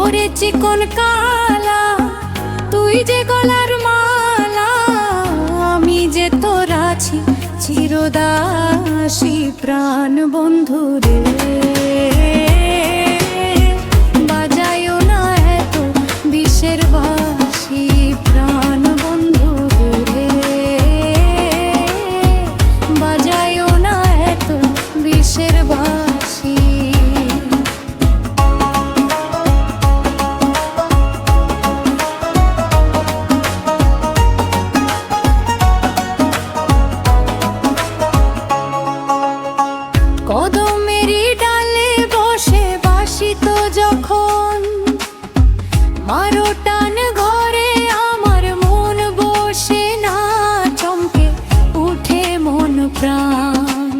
ওরে চিকন কালা তুই যে গলার মালা, আমি যে তোর আছি চিরদাসী প্রাণ বন্ধু রে। বাজায়ও না এত বিষের বাঁশি প্রাণ বন্ধু রে, বাজায়ও না এত বিষের বাঁশি। কদমেরই ডালে বসে বাসিত যখন, মারো টান ঘরে আমার মন বসে না, চমকে উঠে মন প্রাণ।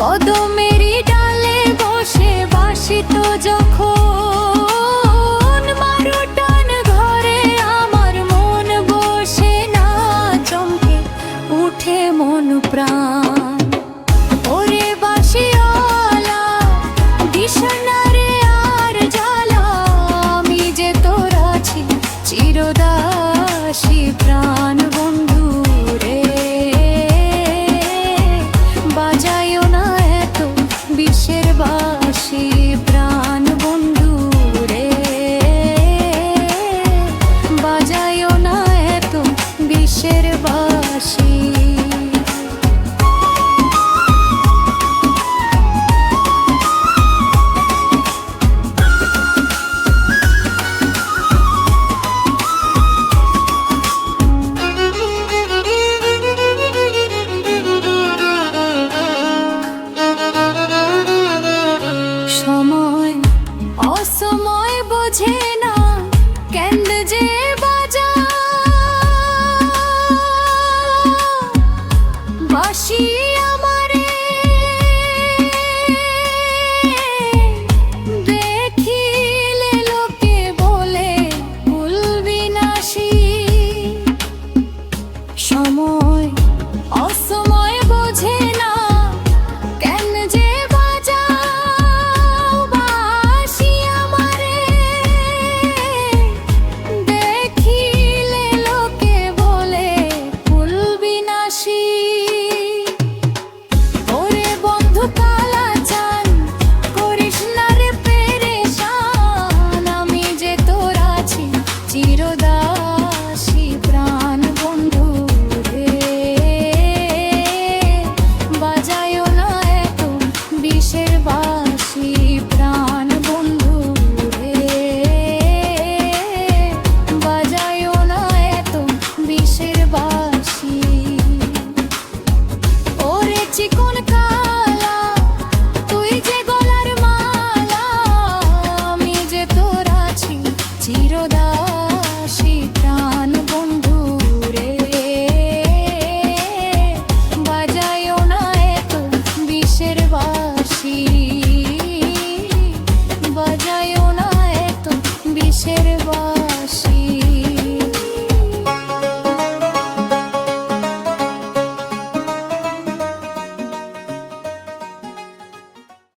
কদমেরই ডালে বসে বাসিত যখন, মারো টান ঘরে আমার মন বসে না, চমকে উঠে মন প্রাণ। ওরে বাঁশিওয়ালা দিস না রে আর জ্বালা, আমি যে তোর আছি চিরদাসী প্রাণ বন্ধু রে। বাজায়ও না এত বিষের বাঁশি প্রাণ বন্ধু রে, বাজায়ও না এত বিষের বাঁশি। সময় অসময় বোঝে